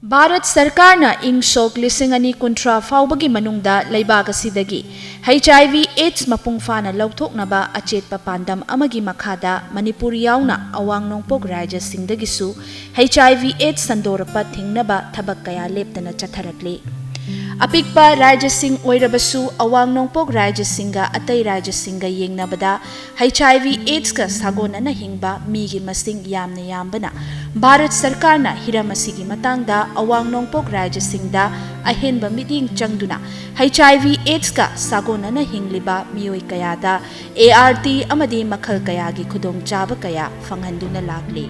Bharat Sarkarna ing sok lising ani kuntra faubagi manungda laibag asidagi HIV AIDS mapung fana lauthoknaba achetpa pandam amagi makhada Manipur yauna awang nongpok rajya singdagisu HIV AIDS sandorapa thingnaba thabak kaya leptana chatharakli apikpa rajya sing oirabasu awang nongpok rajya singa atai rajya singa yengnabada HIV AIDS ka sagona na hingba migi masing yamna yambana Bharat Sarkarna hiramasigi matangda awang nongpok rajya singda ahenba miting changduna HIV AIDS ka sagona na hingliba miyoi kayada ART amadi makhal kayagi khudong chaba kaya fanghanduna lakli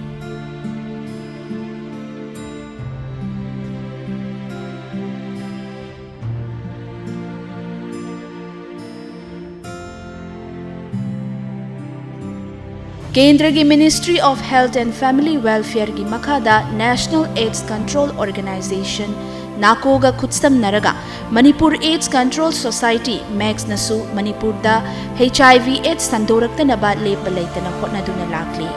Kendra ki Ministry of Health and Family Welfare ki makhada National AIDS Control Organization Nakoga Kutsam Naraga Manipur AIDS Control Society Max Nasu Manipur da HIV AIDS Sandoraktanaba lepalaitana hotnaduna lakli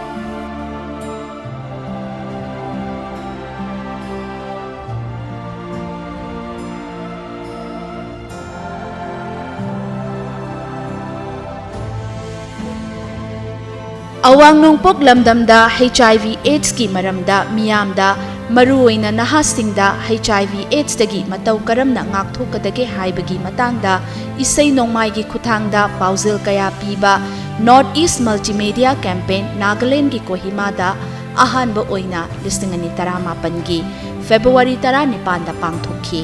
Awang nongpok lamdamda HIV AIDS ki maramda miyamda maruoina nahasingda HIV AIDS dagi matau karamna ngakthokadage haibagi matangda isai nongmai gi khuthangda pauzil kaya piba North East Multimedia Campaign Nagaland gi Kohima da ahanba oina listingani taramapan gi February 19 da pangthokhi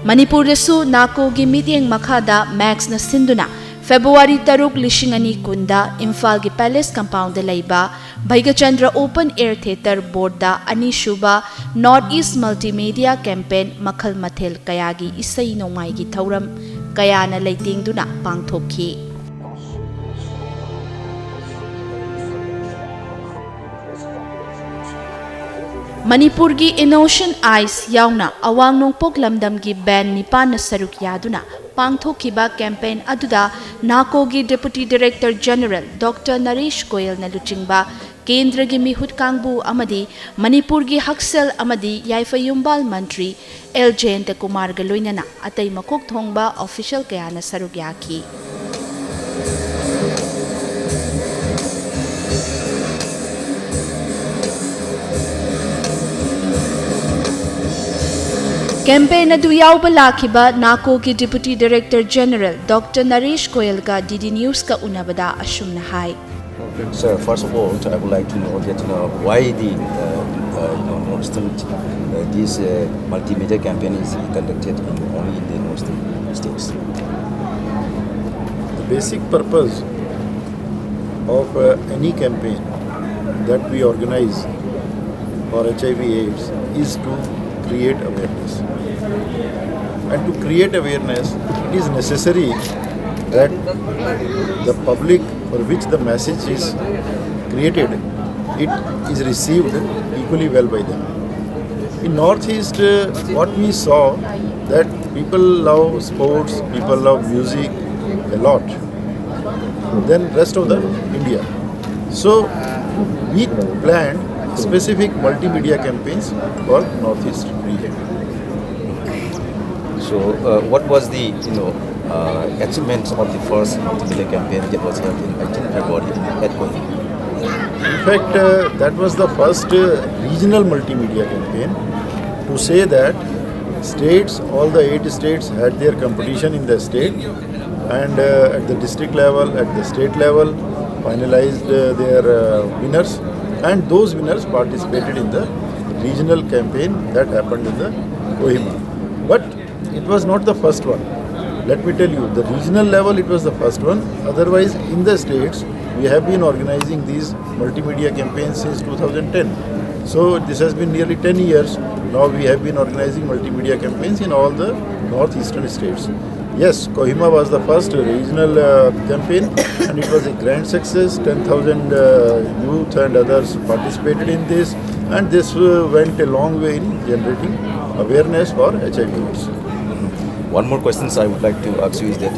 Manipur desu nako gi mityeng makhada Max na sinduna February 3 kunda Imphal gi Palace Compound da laiba Bhaigachandra Open Air Theatre Board da anishuba North East Multimedia Campaign makhal mathel kaya gi isai nongmai gi thauram kaya na leitingduna pangthokhi Manipur gi Innocent Eyes yauna awang nongpok lamdam gi band nipan na saruk yaduna pangthokiba campaign aduda nako gi Deputy Director General Dr. Naresh Goyal na luchingba Kendra gi mihut kangbu amadi Manipur gi Haksel amadi Yaifayumbal Mantri L. Jayanta Kumar ga loinana atay makok thongba official kaya na saruk yaki Canpaing adu yauba lakhiba nako ki Deputy Director General Dr. Naresh Goyal ka DD News ka unabada ashumna hai. Sir, first of all, I would like to know that why the Northern this multimedia campaign is conducted only in the Northern states. The basic purpose of any campaign that we organize for HIV/AIDS is to create awareness. And to create awareness, it is necessary that the public for which the message is created, it is received equally well by them. In Northeast, what we saw that people love sports, people love music a lot than rest of the India. So we planned specific multimedia campaigns for Northeast region. So, what was the achievements of the first multimedia campaign that was held in February at Canpaing? In fact, that was the first regional multimedia campaign to say that states, all the 8 states had their competition in the state and at the district level, at the state level, finalized their winners and those winners participated in the regional campaign that happened in the Kohima. But it was not the first one. Let me tell you, the regional level it was the first one. Otherwise, in the states, we have been organizing these multimedia campaigns since 2010. So this has been nearly 10 years. Now we have been organizing multimedia campaigns in all the northeastern states. Yes, Kohima was the first regional campaign and it was a grand success. 10,000 youth and others participated in this and this went a long way in generating awareness for HIV/AIDS. One more question I would like to ask you is that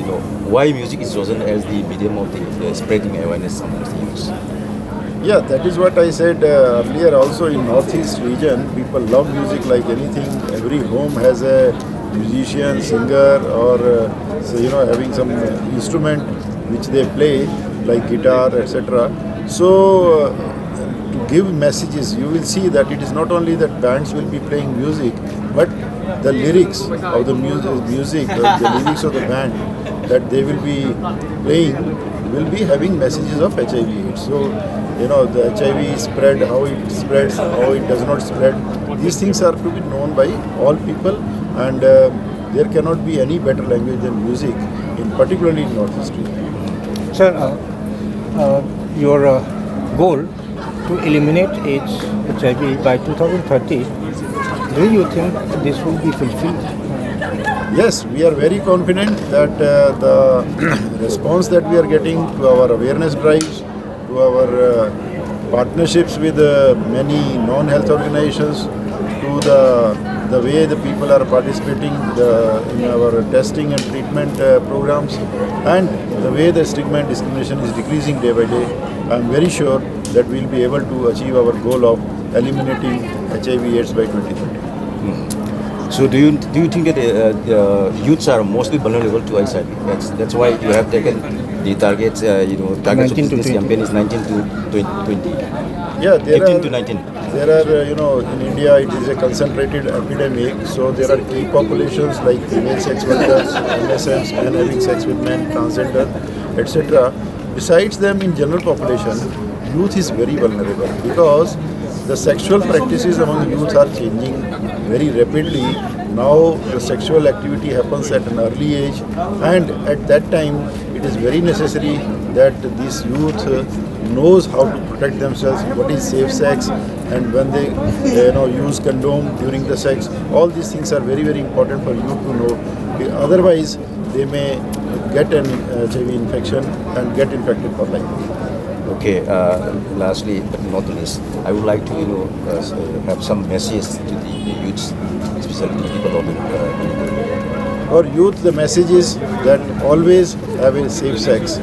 why music is chosen as the medium of the spreading awareness amongst the youth? Yeah, that is what I said earlier. Also in Northeast region, people love music like anything. Every home has a musician, singer, or having some instrument which they play, like guitar, etc. So to give messages, you will see that it is not only that bands will be playing music, but the lyrics of the music, the lyrics of the band that they will be playing will be having messages of HIV/AIDS. So, the HIV spread, how it spreads, how it does not spread. These things are to be known by all people, and there cannot be any better language than music, particularly in Northeast region. Sir, your goal to eliminate AIDS, HIV by 2030, do you think this will be fulfilled? Yes, we are very confident that the response that we are getting to our awareness drives, to our partnerships with many non-health organizations, to the way the people are participating in our testing and treatment programs, and the way the stigma and discrimination is decreasing day by day, I am very sure that we will be able to achieve our goal of eliminating HIV/AIDS by 2030. So do you think that youths are mostly vulnerable to HIV? That's why you have taken the targets. Targets of this campaign is 19 to 20. Yeah, 15 to 19. There are, in India it is a concentrated epidemic. So there are key populations like female sex workers, MSMs, men having sex with men, transgender, etc. Besides them, in general population, youth is very vulnerable because the sexual practices among youth are changing very rapidly. Now the sexual activity happens at an early age, and at that time it is very necessary that this youth knows how to protect themselves, what is safe sex, and when they use condom during the sex. All these things are very, very important for youth to know. Otherwise, they may get an HIV infection and get infected for life. Okay. Lastly, but not the least, I would like to have some messages to the youths, especially the people of the For youth, the message is that always have a safe sex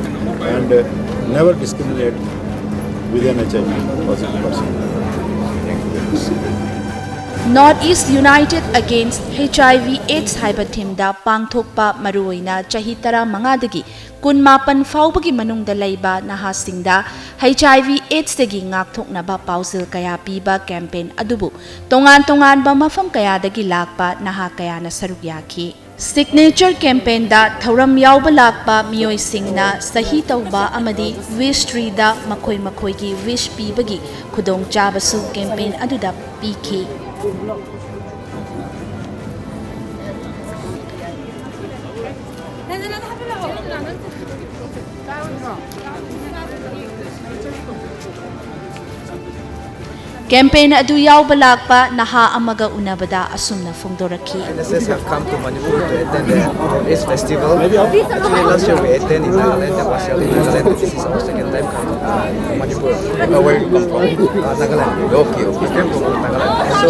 and never discriminate with an HIV positive person. Thank you very much. Northeast United Against HIV/AIDS haiba thimda pangthokpa maruoina chahi tara mangadagi kunmapan faubagi manungda leiba nahasingda HIV/AIDS dagi ngakthoknaba pauzil kaya piba campaign adubu tongan ba mafam kaya dagi lakpa naha kaya na saruk yaki. Signature campaign da thauram yauba lakpa miyoi singna sahi tauba amadi wish tree da makoi gi wish pibagi khudong chabasu campaign aduda piki. Campaign adu yauba lakpa naha amaga unabada asumna fungdoraki. NSS have come to Manipur to attend the AIDS festival. Actually, last year we attended in Nagaland and was held in Nagaland. This is our second time coming to Manipur. Where you come from? Nagaland. Okay. We came from Nagaland. So,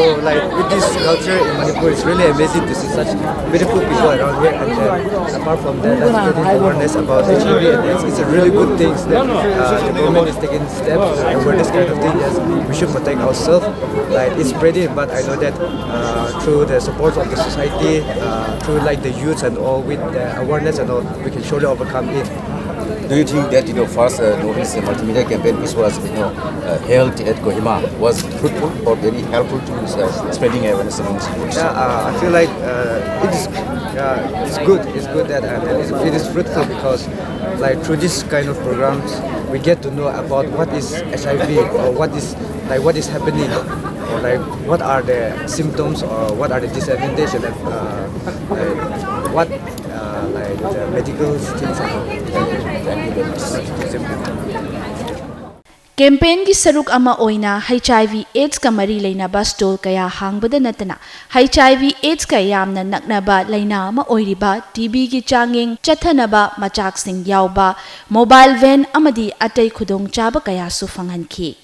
with this culture in Manipur, it's really amazing to see such beautiful people around here. And apart from that, spreading awareness about HIV and AIDS, it's a really good thing that the government is taking steps for this kind of thing. Yes, we should protect ourselves. It's spreading, but I know that through the support of the society, through the youths and all, with the awareness and all, we can surely overcome it. Do you think that first Northeast multimedia campaign, which was held at Kohima, was fruitful or very helpful to spreading awareness among students? Yeah, I feel like it's good. It's good that it is fruitful because through this kind of programs we get to know about what is HIV or what is happening, or what are the symptoms or what are the disadvantages and what the medical things are. Campaign gi saruk ama oina HIV/AIDS ka mari leinaba stall kaya hangbada natana HIV/AIDS ka yamna naknaba leina ama oiriba TB gi changing chathanaba machak sing yauba mobile van amadi atay khudong chaba kaya su phanghanki.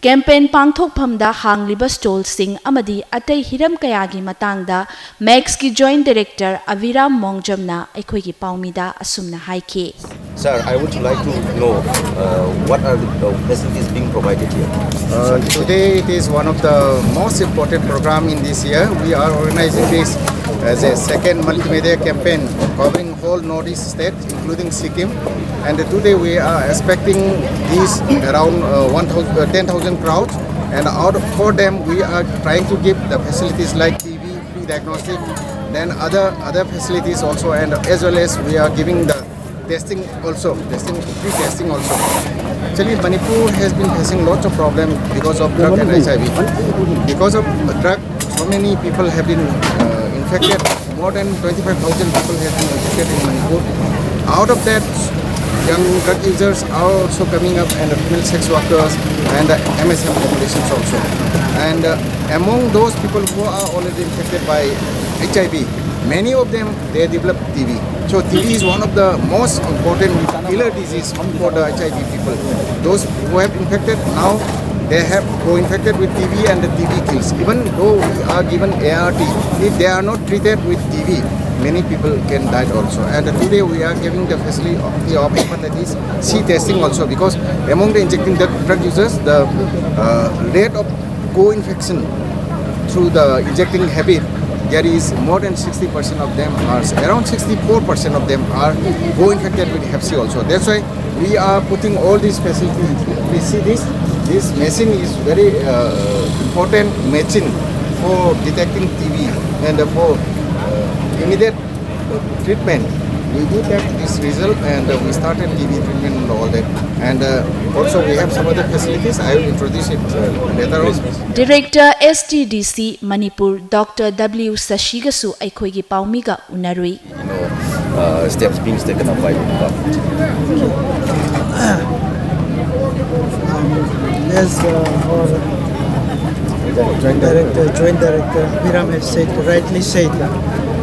Campaign pangthokphamda hangliba stall sing amadi atay hiram kaya gi matangda Max ki joint director Aviram Mongjamna aikhoi gi paumida asumna haiki. Sir, I would like to know what are the facilities being provided here? Today it is one of the most important program in this year. We are organizing this as a second multimedia campaign covering whole Northeast state, including Sikkim. And today we are expecting these around 10,000 crowds. And for them we are trying to give the facilities like TV, free diagnostic, then other facilities also, and as well as we are giving the free testing also. Actually, Manipur has been facing lots of problems because of drug and HIV. Because of drug, so many people have been infected. More than 25,000 people have been infected in Manipur. Out of that, young drug users are also coming up, and female sex workers and MSM populations also. And among those people who are already infected by HIV, many of them, they develop TB. So TB is one of the most important killer disease for the HIV people. Those who have infected now, they have co-infected with TB, and the TB kills. Even though we are given ART, if they are not treated with TB, many people can die also. And today we are giving the facility of hepatitis C testing also, because among the injecting drug users, the rate of co-infection through the injecting habit, there is more than 60% of them are, around 64% of them are co-infected with Hep C also. That's why we are putting all these facilities. We see this machine is very important machine for detecting TB and for immediate treatment. We do get this result, and we started TB treatment and all that. And also we have some other facilities. I will introduce it later on. Director STDC Manipur Dr. W Sashigasu aikhoigi paumiga unarui. Steps being taken up by the government. As our Joint Director Biram has said, rightly said,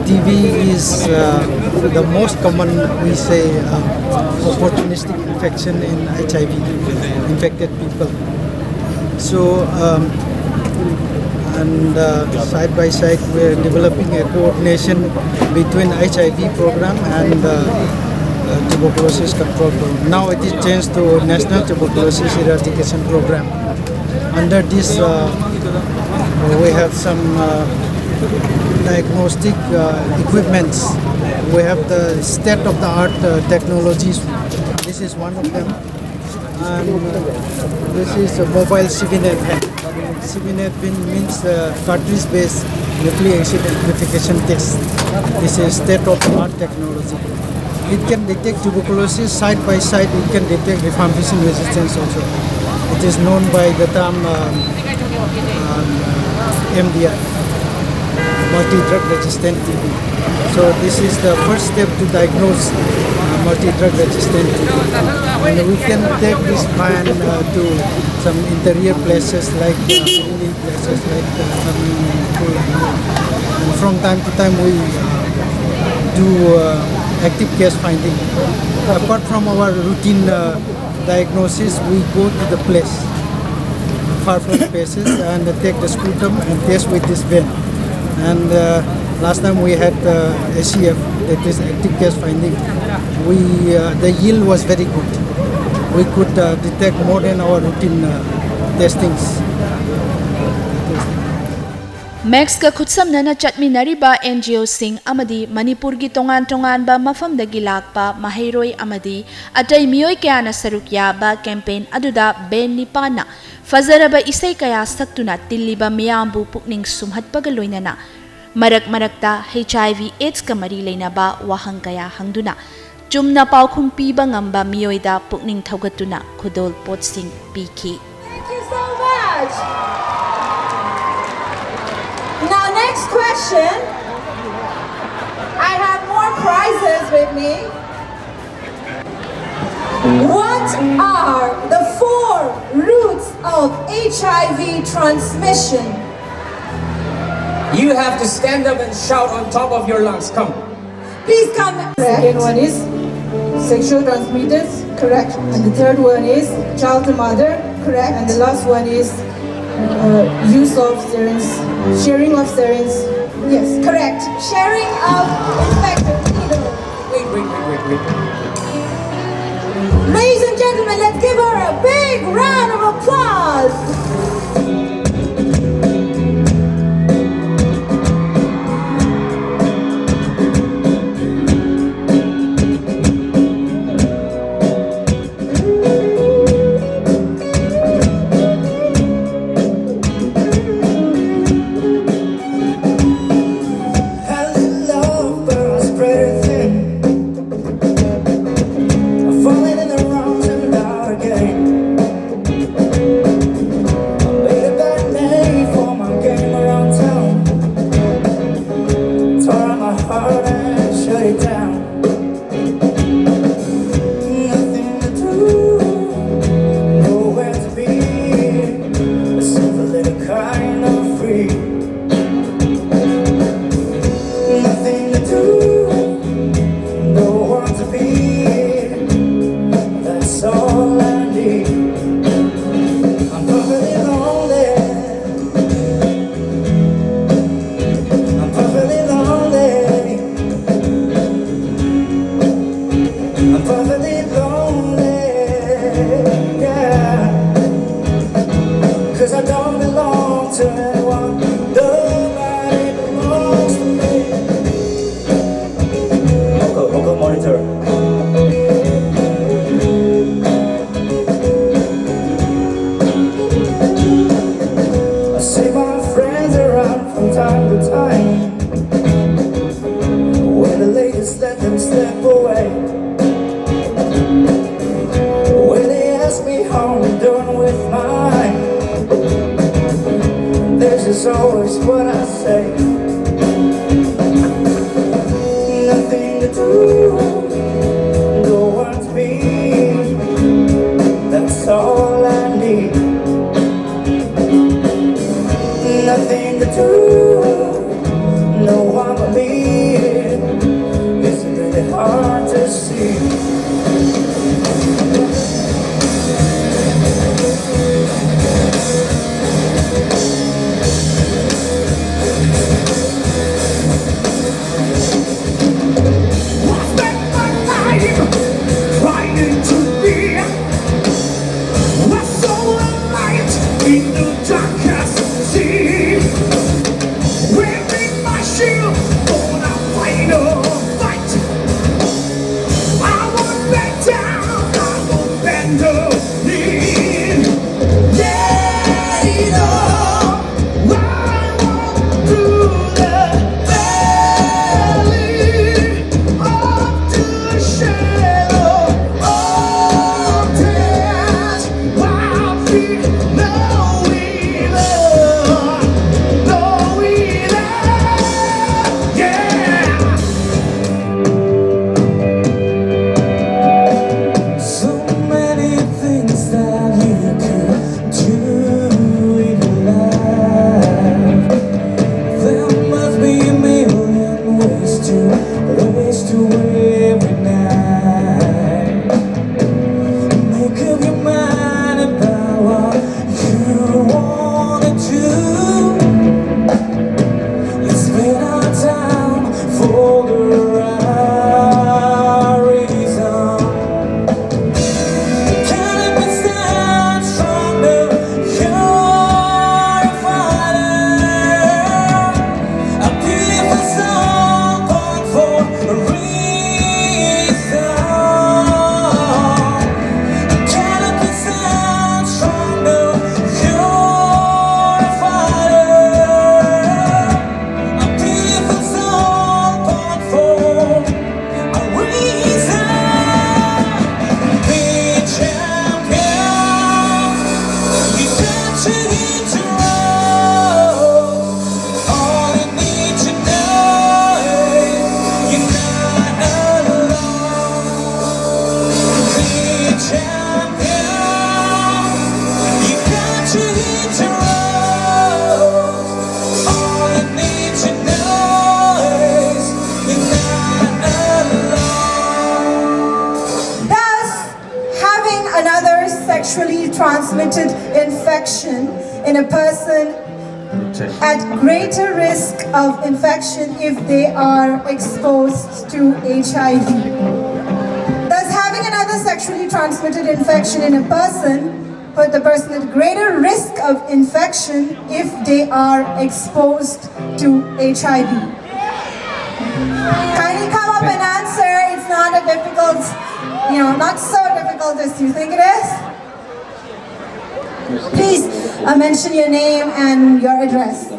TB is the most common, we say, opportunistic infection in HIV, infected people. So, side by side, we're developing a coordination between HIV program and tuberculosis control program. Now it is changed to National Tuberculosis Eradication Program. Under this, we have some diagnostic equipments. We have the state-of-the-art technologies. This is one of them. And this is a mobile CVNet pen. CVNet pen means cartridge-based nucleic acid amplification test. This is state-of-the-art technology. It can detect tuberculosis side by side. It can detect rifampicin resistance also. It is known by the term MDR, multi-drug resistant TB. So this is the first step to diagnose multi-drug resistant TB. And we can take this pan to some interior places like hilly places like and from time to time we do active case finding. Apart from our routine diagnosis, we go to the place, far-flung places, and take the sputum and test with this pen. And last time we had ACF, that is active case finding. The yield was very good. We could detect more than our routine testings. Max ka khutsamnana chatminariba NGO sing amadi Manipur gi tongan ba mafamdagi lakpa mahairoi amadi atay miyoi kaya na saruk yaba campaign aduda ben nipana fazaraba isay kaya saktuna tiliba miyambu pukning sumhatpaga loinana marakta HIV AIDS ka mari lainaba wahang kaya hangduna chumna paukhum piba ngamba miyoida pukning thaugatuna khudol pot sing piki. Thank you so much. Now, next question. I have more prizes with me. What are the 4 roots of HIV transmission? You have to stand up and shout on top of your lungs. Come. Please come. The second one is sexual transmitters. Correct. And the third one is child to mother. Correct. And the last one is use of syringes, sharing of syringes. Yes, correct. Sharing of infected needles. Wait. do, no one to be. That's all I need. I'm perfectly lonely. I'm perfectly lonely. I'm perfectly lonely. Yeah. 'Cause I don't belong to anyone. Nobody belongs to me. Local monitor. I see my friends around from time to time. When the ladies let them slip away. When they ask me how I'm doing with mine, this is always what I say. Nothing to do, no one to be. That's all I need. Nothing to do, no one but me. It's really hard to see. Trying to be what's so light in the darkest sea. Wearing my shield for the final fight. I won't back down, I won't bend the knee. Yeah, you know, I walk through the valley of the shadow of death. I'll be no evil, no evil. Yeah. So many things that you could do in life. There must be a million ways to every night. Make up your mind about what you wanna do. Let's spend our time for the right reason. Can it be stand stronger? You're a fighter. A beautiful song born for a reason. Can it be stand stronger? You're a fighter. A beautiful song born for a reason. Be champion. You got to hit the road. All you need to know is you're not alone. Be champion. You got to hit the road. All you need to know is you're not alone. Thus, having another sexually transmitted infection in a person at greater risk of infection if they are exposed to HIV. Thus, having another sexually transmitted infection in a person put the person at greater risk of infection if they are exposed to HIV. Kindly come up and answer. It's not a difficult, not so difficult as you think it is. Please mention your name and your address.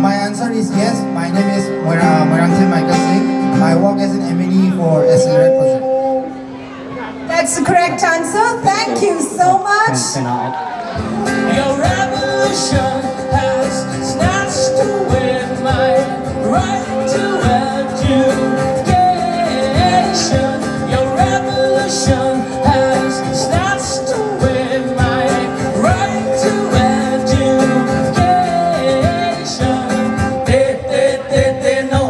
My answer is yes. My name is Moirangse Michael Singh. I work as an MED for Accelerate Project. That's the correct answer. Thank you so much. Your revolution has snatched away my right to education. Your revolution has snatched away my right to education. They know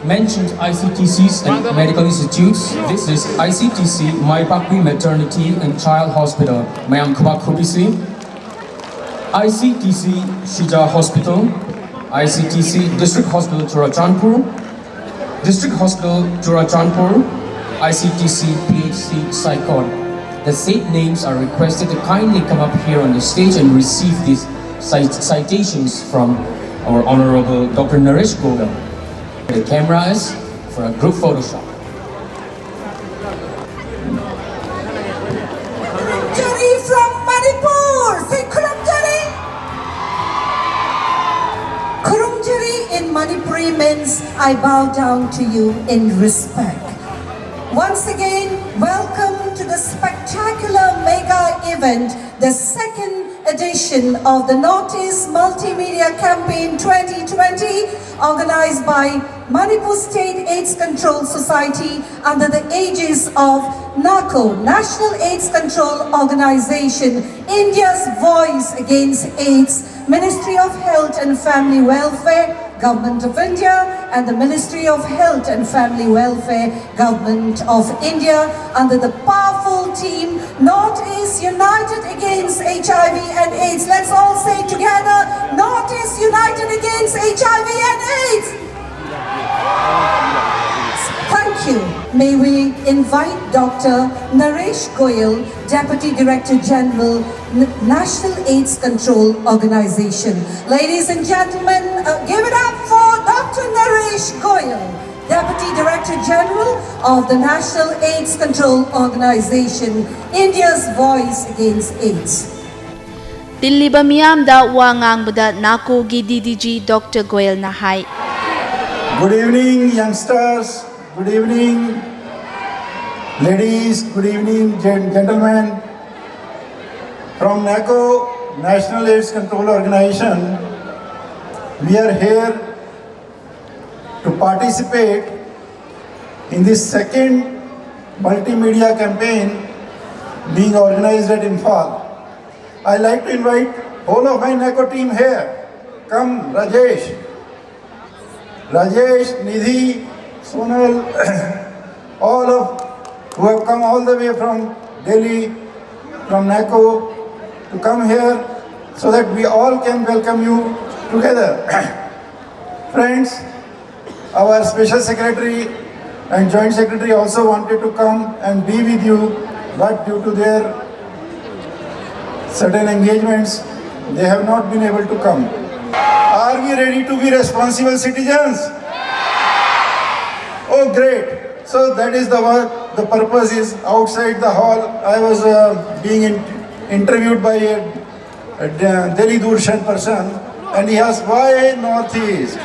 mentioned ICTCs and medical institutes. This is ICTC, Maipakwi Maternity and Child Hospital, Mayam Kubak Kubisi. ICTC, Shija Hospital. ICTC, District Hospital, Churachandpur. District Hospital, Churachandpur. ICTC, PHC, Saikon. The state names are requested to kindly come up here on the stage and receive these citations from our Honorable Dr. Naresh Goga. The camera is for a group photo shot. Kurumjari from Manipur! Say Kurumjari! Kurumjari in Manipuri means I bow down to you in respect. Once again, welcome to the spectacular mega event, the second edition of the Northeast Multimedia Campaign 2020, organized by Manipur State AIDS Control Society under the aegis of NACO, National AIDS Control Organization, India's Voice Against AIDS, Ministry of Health and Family Welfare, Government of India, and the Ministry of Health and Family Welfare, Government of India, under the powerful team, Northeast United Against HIV and AIDS. Let's all say together, Northeast United Against HIV and AIDS. Thank you. May we invite Dr. Naresh Goyal, Deputy Director General, National AIDS Control Organization. Ladies and gentlemen, give it up for Dr. Naresh Goyal, Deputy Director General of the National AIDS Control Organization, India's Voice Against AIDS. Tiliba miyamda wa ngangbada NACO gi DDG Dr. Goyal na hai. Good evening, youngsters. Good evening, ladies. Good evening, gentlemen. From NACO, National AIDS Control Organization, we are here to participate in this second multimedia campaign being organized at Imphal. I'd like to invite all of my NACO team here. Come, Rajesh, Nidhi, Sonal, all of who have come all the way from Delhi, from NACO, to come here so that we all can welcome you together. Friends, our Special Secretary and Joint Secretary also wanted to come and be with you, but due to their certain engagements, they have not been able to come. Are we ready to be responsible citizens? Oh, great. So that is the purpose is outside the hall. I was being interviewed by a Delhi Durshan person, and he asked, why Northeast?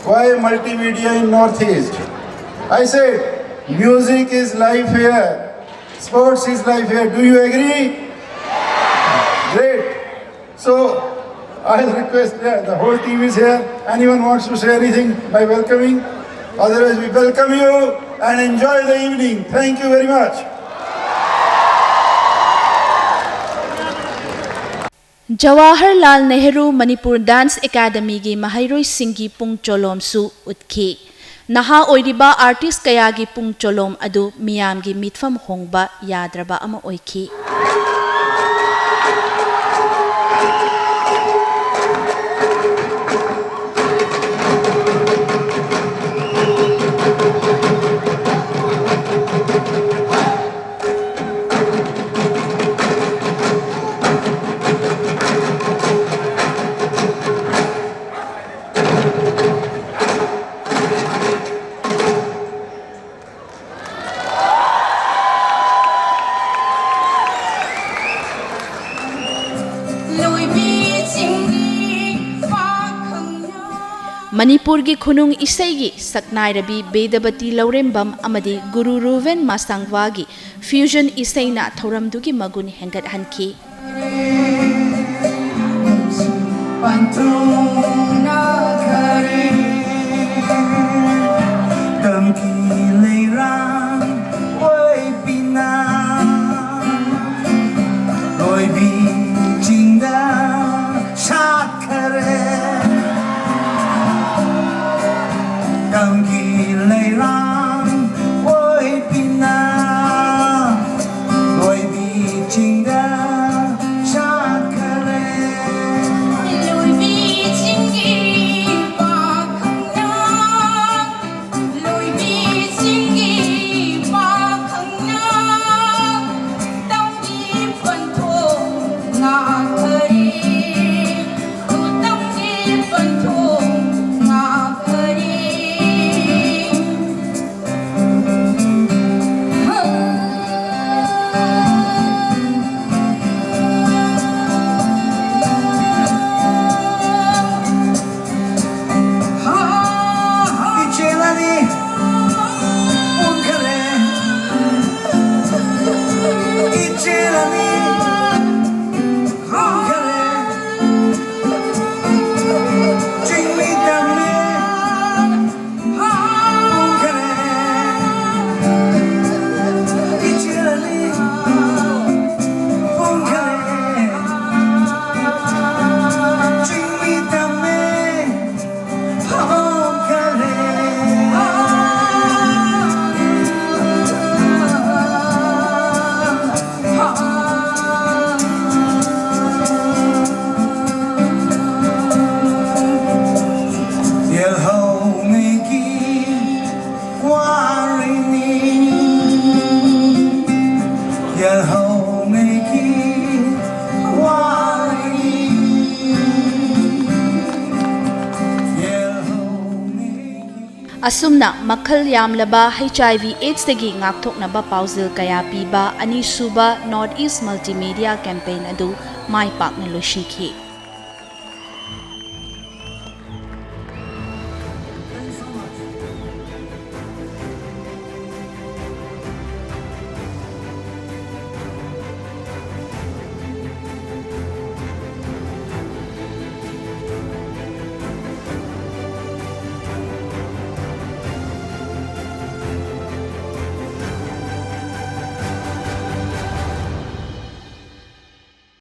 Why multimedia in Northeast? I said, music is life here. Sports is life here. Do you agree? Great. So I'll request the whole team is here. Anyone wants to say anything by welcoming? Otherwise, we welcome you and enjoy the evening. Thank you very much. Jawaharlal Nehru Manipur Dance Academy gi mahairoi singi pung cholom su utki. Naha oiriba artist kaya gi pung cholom adu miyam gi mitfam hongba yadraba ama oiki. Manipur gi khunung isai gi saknai rabi Bedabati Laurembam amadi Guru Ruven Masangwa gi fusion isai na thoram du gi magun hengat hanki. Asumna makhal yamlaba HIV AIDS dagi ngakthoknaba pauzil kaya piba ani suba North East Multimedia Campaign adu mai pakna loisinki.